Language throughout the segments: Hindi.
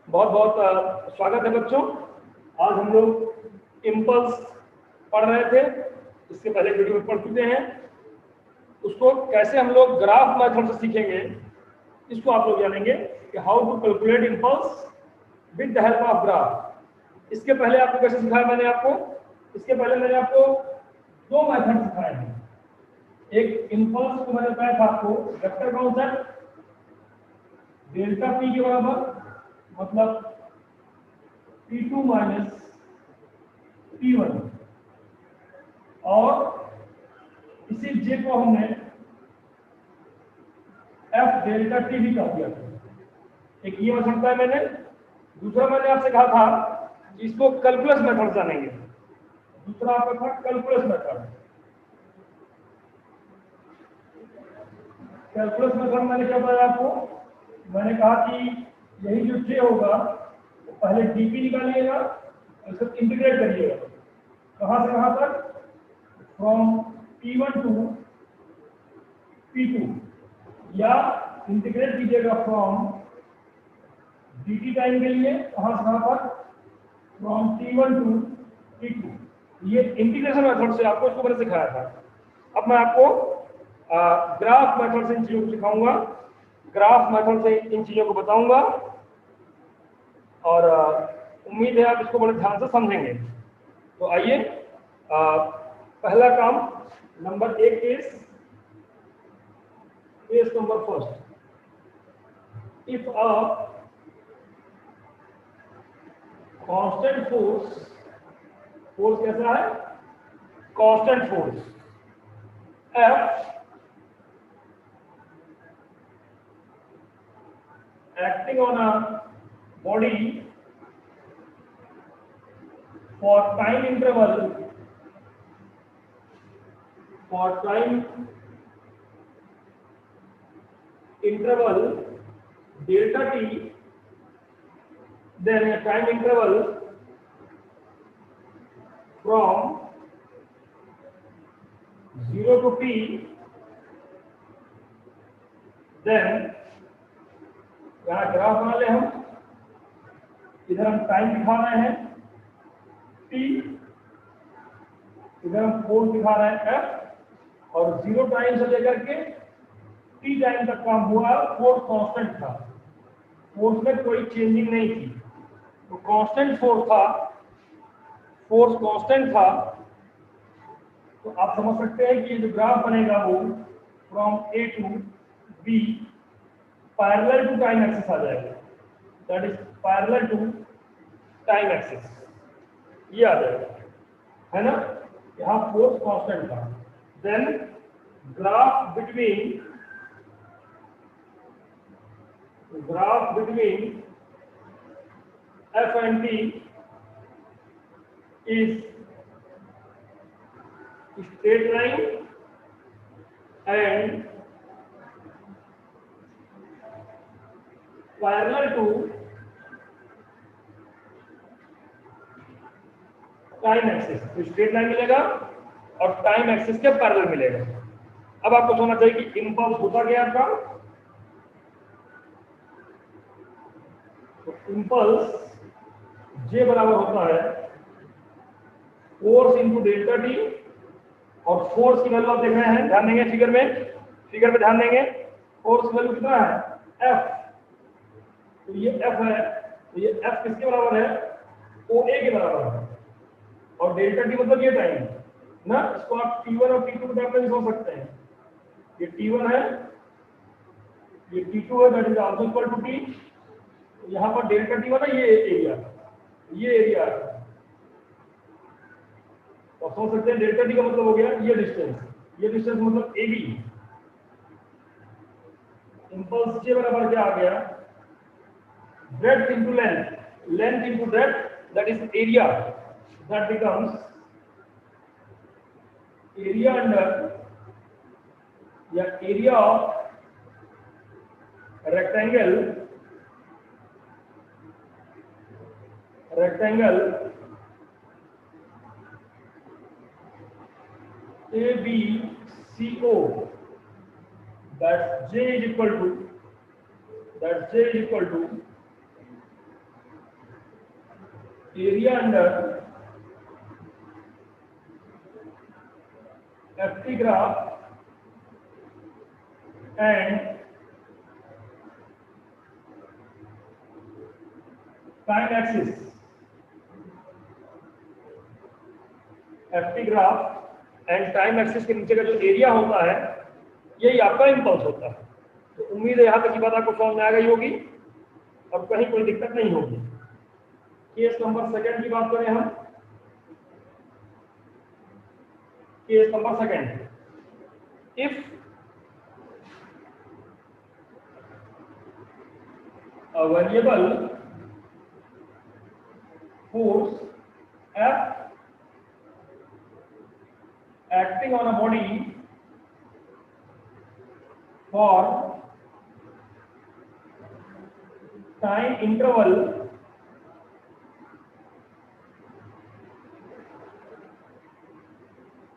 बहुत बहुत स्वागत है बच्चों। आज हम लोग इम्पल्स पढ़ रहे थे। इसके पहले वीडियो में पढ़ चुके हैं। उसको कैसे हम लोग ग्राफ मेथड से सीखेंगे, इसको आप लोग जानेंगे कि how to calculate impulse with the help of graph. इसके पहले आपको कैसे सिखाया मैंने आपको? इसके पहले मैंने आपको दो मेथड सिखाए हैं। एक इम्पल्स को मैंने बताया था आपको वेक्टर कॉन्सेप्ट, डेल्टा पी के बराबर मतलब P2 माइनस P1, और इसी J को हमने F डेल्टा T भी कह दिया था। एक ये मेथड है मैंने। दूसरा मैंने आपसे कहा था कि इसको कैलकुलस मेथड जानेंगे। दूसरा आपका था कैलकुलस मेथड। कैलकुलस मेथड मैंने क्या बताया आपको? मैंने कहा कि यही जो J होगा वो पहले dp निकालिएगा और इसको इंटीग्रेट करिएगा। कहां से कहां तक? फ्रॉम P1 टू P2, या इंटीग्रेट कीजिएगा फ्रॉम dt टाइम के लिए कहां से कहां तक? From T1 to T2। ये इंटीग्रेशन मेथड से आपको इसको मैंने सिखाया था। अब मैं आपको ग्राफ मेथड से इन चीजों को सिखाऊंगा, ग्राफ मेथड से इन चीजों को बताऊंगा, और उम्मीद है आप इसको बड़े ध्यान से समझेंगे। तो आइए, पहला काम, नंबर एक case number first. If a constant force कैसा है? Constant force F acting on a body for time interval delta t, then a time interval from 0 to t, then यहाँ ग्राफ बना ले हम। इधर हम टाइम दिखा रहे हैं t, इधर हम फोर्स दिखा रहे हैं F, और 0 टाइम से लेकर के t टाइम तक काम हुआ। फोर्स कांस्टेंट था, फोर्स में कोई चेंजिंग नहीं थी, तो कांस्टेंट फोर्स कांस्टेंट था। तो आप समझ सकते हैं कि ये जो ग्राफ बनेगा वो from A to B parallel to time axis आ जाएगा। That is parallel to time axis, ये आ जाएगा, है ना? यहाँ फोर्स कांस्टेंट था। Then graph between F and T is straight line and parallel to time axis. तो स्ट्रेट लाइन मिलेगा और टाइम एक्सिस के पैरेलल मिलेगा। अब आपको समझना चाहिए कि इंपल्स होता क्या आपका। तो इंपल्स J बराबर होता है फोर्स इंटू डेल्टा टी, और फोर्स की वैल्यू आप देख रहे हैं, ध्यान देंगे फिगर में ध्यान देंगे। फोर्स वैल्यू कितना है? F। तो ये F है, तो ये F किसके बराबर है? OA के बराबर है। और डेल्टा टी मतलब ये टाइम ना, इसको आप T1 और T2 के टर्म में भी समझ सकते हैं। ये T1 है, ये T2 है, that is also equal to T। यहाँ पर डेल्टा T1 है, ये एरिया है। तो समझ सकते हैं डेल्टा टी का मतलब हो गया ये डिस्टेंस मतलब AB। इंपल्स J बराबर क्या आ गया? Breadth into length into breadth, that is area. That becomes area under या area of rectangle ABCO, that J is equal to area under FT graph and time axis. FT graph and time axis के नीचे का जो एरिया होता है यही आपका इंपल्स होता है। तो उम्मीद है यहाँ तक की बात आपको समझ में आ गई होगी, अब कहीं कोई दिक्कत नहीं होगी। केस नंबर सेकंड की बात करें हम, case number second, if a variable force F acting on a body for time interval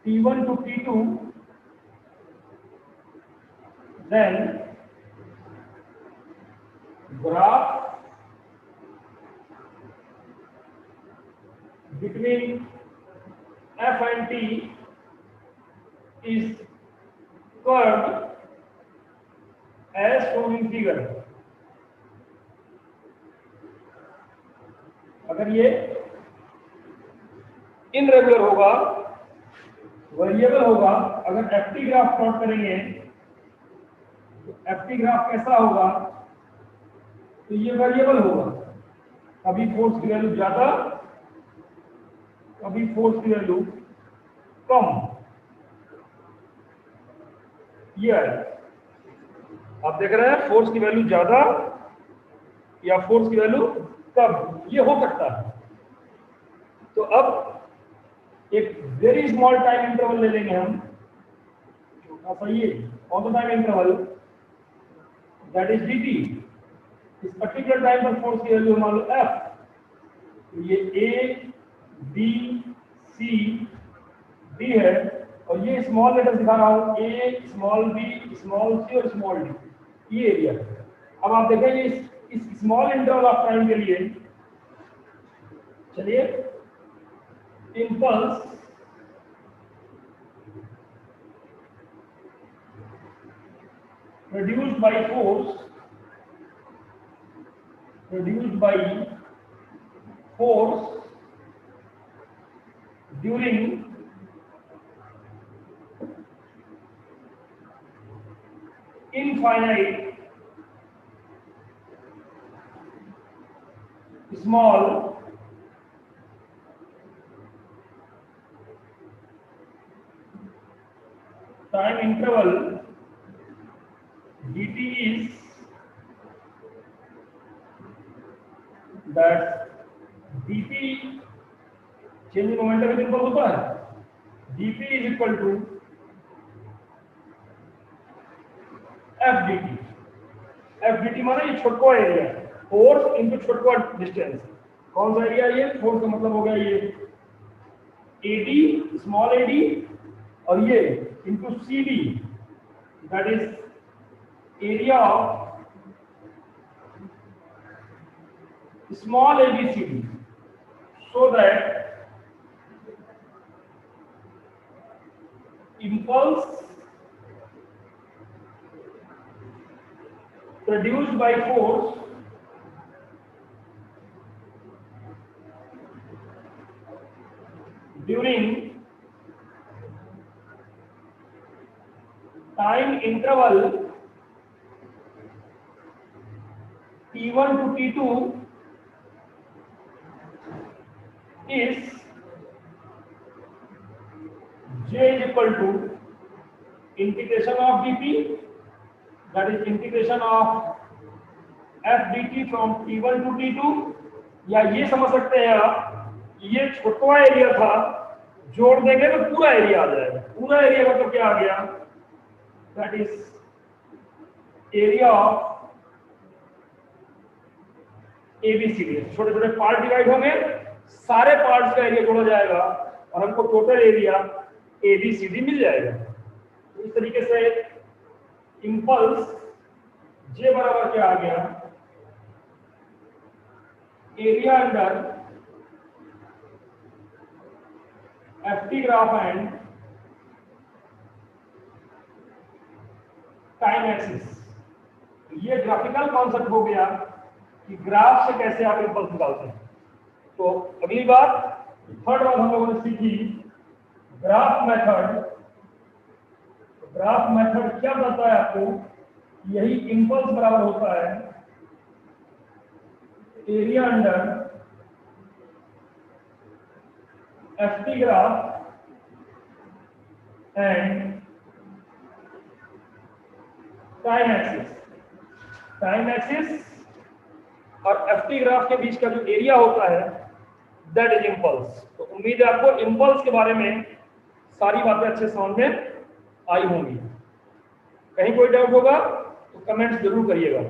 T1 to T2, then graph between F and T is curved as shown in figure। अगर ये इनरेगुलर होगा, वेरिएबल होगा, अगर FT ग्राफ प्लॉट करेंगे तो FT ग्राफ कैसा होगा, तो ये वेरिएबल होगा, कभी फोर्स की वैल्यू ज्यादा, कभी फोर्स की वैल्यू कम। ये है, आप देख रहे हैं फोर्स की वैल्यू ज्यादा या फोर्स की वैल्यू कम, ये हो सकता है। तो अब एक वेरी स्मॉल टाइम इंटरवल ले लेंगे हम, छोटा सा ये on the time interval, that is dt। इस पर्टिकुलर टाइम पर फोर्स की वैल्यू मान लो F, तो ये A B C D है, और ये स्मॉल लेटर दिखा रहा हूं, A small b small c और स्मॉल d, ये एरिया। अब आप देखेंगे इस स्मॉल इंटरवल ऑफ टाइम के लिए, चलिए, impulse produced by force during infinite small time interval dt is that dp change momentum में इक्वल होता है, dp is equal to fdt। fdt माना ये छोटका एरिया, फोर्स इनटू छोटका डिस्टेंस। कौन सा एरिया ये, फोर्स का मतलब हो गया ये AD स्मॉल AD, और ये into CD, that is area of small ABCD, so that impulse produced by force during time interval T1 to T2 is J is equal to integration of dp, that is integration of f dt from T1 to T2, या ये समझ सकते हैं आप, ये छोटा एरिया था, जोड़ देंगे तो पूरा एरिया आ जाएगा। पूरा एरिया मतलब क्या आ गया, that is area of ABCD। छोटे छोटे पार्ट डिवाइड होंगे, सारे पार्ट्स का एरिया जोड़ा जाएगा और हमको टोटल एरिया ABCD मिल जाएगा। तो इस तरीके से इंपल्स J बराबर क्या आ गया, area under FT graph and time axis. ये ग्राफिकल कॉन्सेप्ट हो गया कि ग्राफ से कैसे आप इंपल्स निकालते हैं। तो अगली बात, थर्ड बात हम लोगों ने सीखी ग्राफ मेथड। ग्राफ मेथड क्या बताता है आपको? यही इंपल्स बराबर होता है area under FT graph and time axis. Time axis और एफटी ग्राफ के बीच का जो एरिया होता है दैट इज इंपल्स। तो उम्मीद है आपको इंपल्स के बारे में सारी बातें अच्छे समझ में आई होंगी। कहीं कोई डाउट होगा तो कमेंट्स जरूर करिएगा।